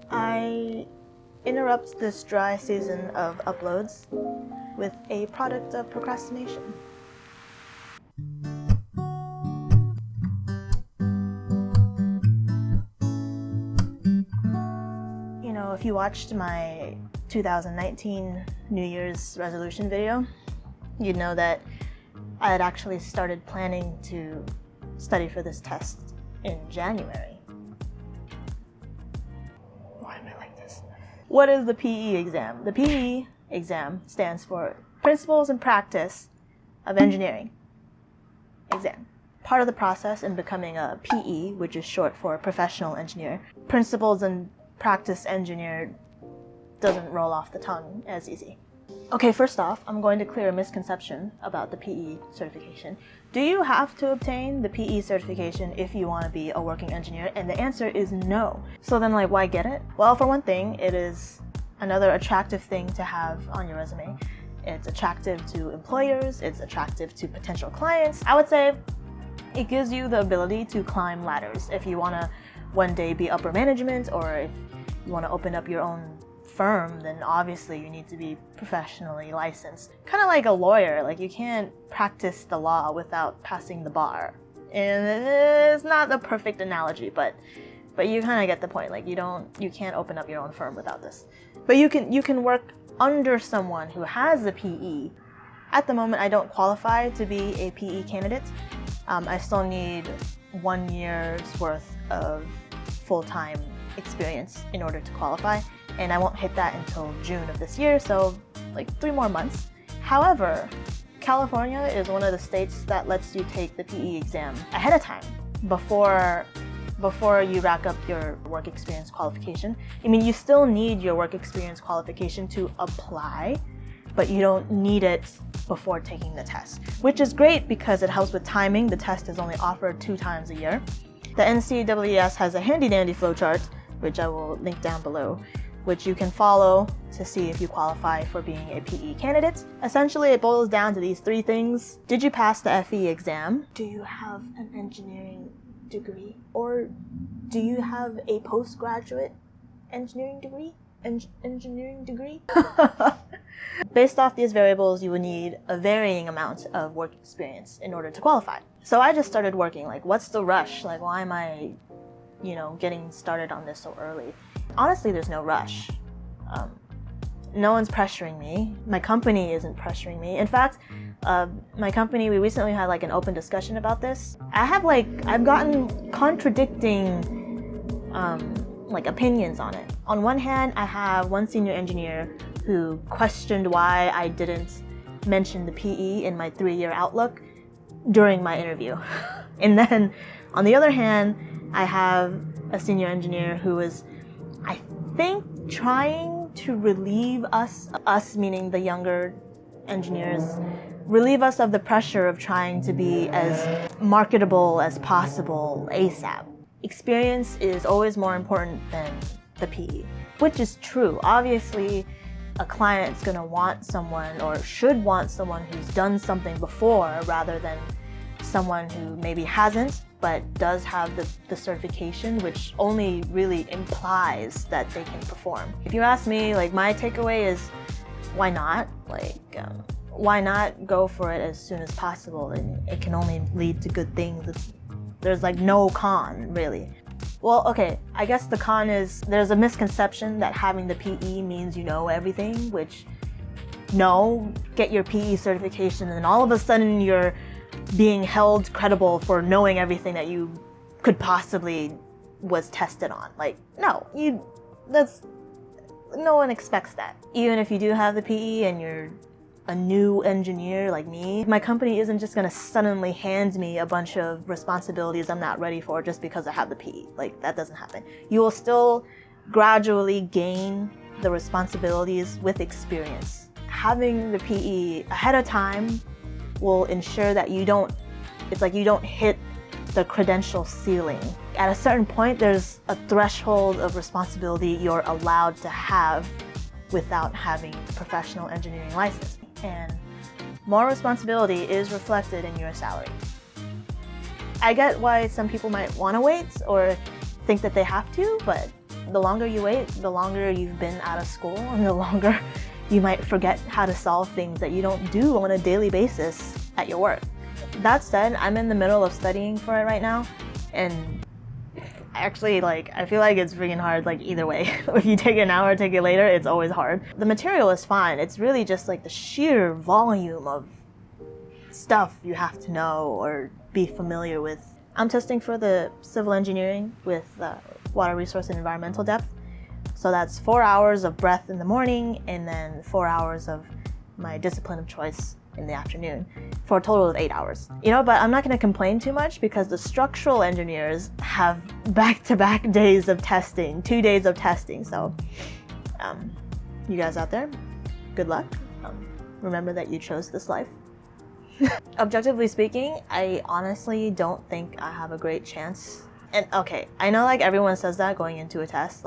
I interrupt this dry season of uploads with a product of procrastination. You know, if you watched my 2019 New Year's resolution video, you'd know that I had actually started planning to study for this test in January. Why am I like this? What is the PE exam? The PE exam stands for Principles and Practice of Engineering exam. Part of the process in becoming a PE, which is short for professional engineer, Principles and Practice engineer doesn't roll off the tongue as easy. Okay, first off, I'm going to clear a misconception about the PE certification. Do you have to obtain the PE certification if you want to be a working engineer? And the answer is no. So then, like, why get it? Well, for one thing, it is another attractive thing to have on your resume. It's attractive to employers, it's attractive to potential clients. I would say it gives you the ability to climb ladders if you want to one day be upper management, or if you want to open up your own firm, then obviously you need to be professionally licensed. Kind of like a lawyer, like you can't practice the law without passing the bar. And it's not the perfect analogy, but you kind of get the point. Like you can't open up your own firm without this. But you can work under someone who has a PE. At the moment, I don't qualify to be a PE candidate. I still need 1 year's worth of full-time experience in order to qualify, and I won't hit that until June of this year, so like 3 more months. However, California is one of the states that lets you take the PE exam ahead of time before you rack up your work experience qualification. I mean, you still need your work experience qualification to apply, but you don't need it before taking the test, which is great because it helps with timing. The test is only offered 2 times a year. The NCEES has a handy-dandy flowchart, which I will link down below, which you can follow to see if you qualify for being a PE candidate. Essentially, it boils down to these 3 things. Did you pass the FE exam? Do you have an engineering degree? Or do you have a postgraduate engineering degree? Engineering degree? Based off these variables, you would need a varying amount of work experience in order to qualify. So I just started working. Like, what's the rush? Like, why am I, getting started on this so early? Honestly, there's no rush. No one's pressuring me. My company isn't pressuring me. In fact, my company, we recently had like an open discussion about this. I've gotten contradicting opinions on it. On one hand, I have one senior engineer who questioned why I didn't mention the PE in my 3-year outlook during my interview. And then on the other hand, I have a senior engineer who is, I think, trying to relieve us meaning the younger engineers, relieve us of the pressure of trying to be as marketable as possible ASAP. Experience is always more important than the PE, which is true. Obviously, a client's gonna want someone, or should want someone who's done something before rather than someone who maybe hasn't but does have the certification, which only really implies that they can perform. If you ask me, like, my takeaway is, why not? Why not go for it as soon as possible? And it can only lead to good things. There's like no con, really. Well, okay, I guess the con is there's a misconception that having the PE means you know everything, which no, get your PE certification and then all of a sudden you're being held credible for knowing everything that you could possibly was tested on. Like, no, no one expects that. Even if you do have the PE and you're a new engineer like me, my company isn't just gonna suddenly hand me a bunch of responsibilities I'm not ready for just because I have the PE. Like, that doesn't happen. You will still gradually gain the responsibilities with experience. Having the PE ahead of time will ensure that you don't hit the credential ceiling. At a certain point, there's a threshold of responsibility you're allowed to have without having a professional engineering license. And more responsibility is reflected in your salary. I get why some people might want to wait, or think that they have to, but the longer you wait, the longer you've been out of school, and the longer you might forget how to solve things that you don't do on a daily basis at your work. That said, I'm in the middle of studying for it right now, and actually, I feel like it's freaking hard, either way. If you take it now or take it later, it's always hard. The material is fine. It's really just the sheer volume of stuff you have to know or be familiar with. I'm testing for the civil engineering with water resource and environmental depth. So that's 4 hours of breath in the morning and then 4 hours of my discipline of choice in the afternoon for a total of 8 hours. But I'm not going to complain too much because the structural engineers have back-to-back days of testing, 2 days of testing. So you guys out there, good luck. Remember that you chose this life. Objectively speaking, I honestly don't think I have a great chance. And okay, I know everyone says that going into a test,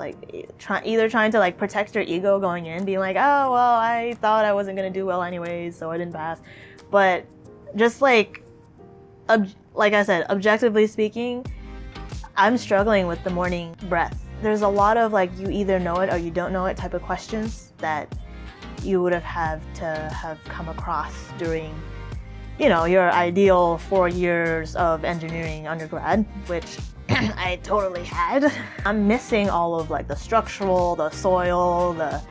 either trying to protect your ego going in, being like, oh well, I thought I wasn't gonna do well anyways, so I didn't pass. But just like I said, objectively speaking, I'm struggling with the morning breath. There's a lot of you either know it or you don't know it type of questions that you would have to have come across during your ideal 4 years of engineering undergrad, which I totally had. I'm missing all of the structural, the soil, the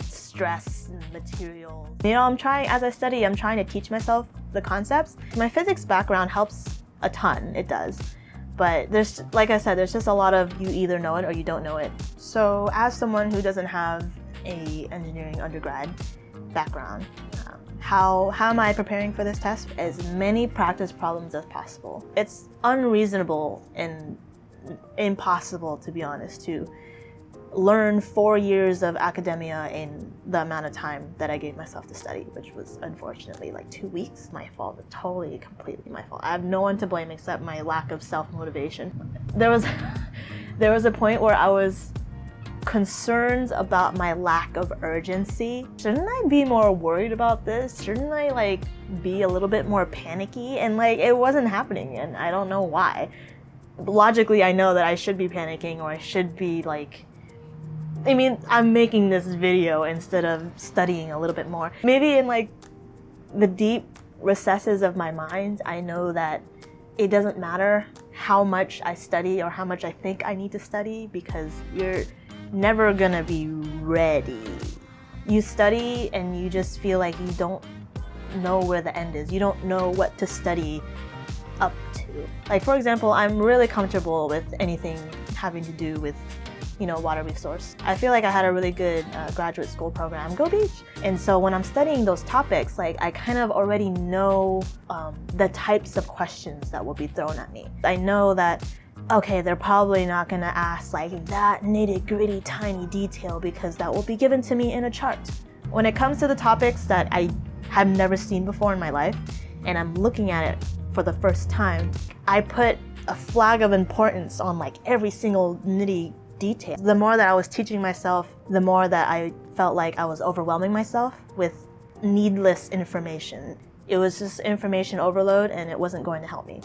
stress and materials. As I study, I'm trying to teach myself the concepts. My physics background helps a ton, it does. But there's, like I said, there's just a lot of you either know it or you don't know it. So as someone who doesn't have a engineering undergrad background, how am I preparing for this test? As many practice problems as possible. It's unreasonable and impossible, to be honest, to learn 4 years of academia in the amount of time that I gave myself to study, which was unfortunately 2 weeks. My fault, totally, completely my fault. I have no one to blame except my lack of self-motivation. There was a point where I was concerned about my lack of urgency. Shouldn't I be more worried about this? Shouldn't I be a little bit more panicky? And it wasn't happening, and I don't know why. Logically, I know that I should be panicking, or I should be I'm making this video instead of studying a little bit more. Maybe in the deep recesses of my mind, I know that it doesn't matter how much I study or how much I think I need to study, because you're never gonna be ready. You study and you just feel like you don't know where the end is. You don't know what to study up to. For example, I'm really comfortable with anything having to do with water resource. I feel like I had a really good graduate school program, Go Beach. And so when I'm studying those topics, I kind of already know the types of questions that will be thrown at me. I know that, okay, they're probably not gonna ask that nitty-gritty tiny detail because that will be given to me in a chart. When it comes to the topics that I have never seen before in my life, and I'm looking at it for the first time, I put a flag of importance on every single nitty detail. The more that I was teaching myself, the more that I felt like I was overwhelming myself with needless information. It was just information overload, and it wasn't going to help me.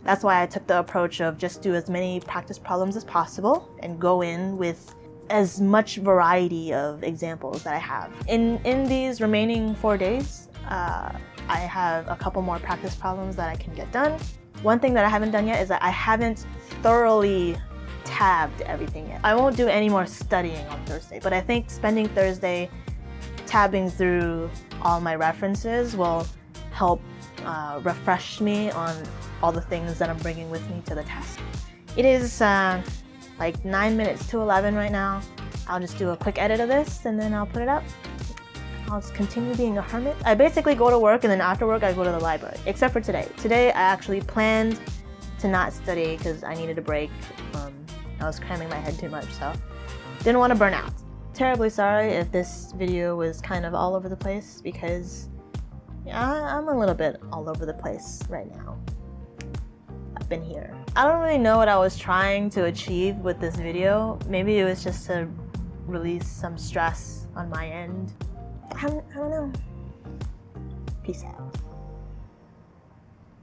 That's why I took the approach of just do as many practice problems as possible and go in with as much variety of examples that I have. In these remaining 4 days, I have a couple more practice problems that I can get done. One thing that I haven't done yet is that I haven't thoroughly tabbed everything yet. I won't do any more studying on Thursday, but I think spending Thursday tabbing through all my references will help refresh me on all the things that I'm bringing with me to the test. It is 9 minutes to 11 right now. I'll just do a quick edit of this and then I'll put it up. I'll just continue being a hermit. I basically go to work and then after work I go to the library, except for today. Today I actually planned to not study because I needed a break. I was cramming my head too much, so didn't want to burn out. Terribly sorry if this video was kind of all over the place because I'm a little bit all over the place right now. I've been here. I don't really know what I was trying to achieve with this video. Maybe it was just to release some stress on my end. I don't know. Peace out.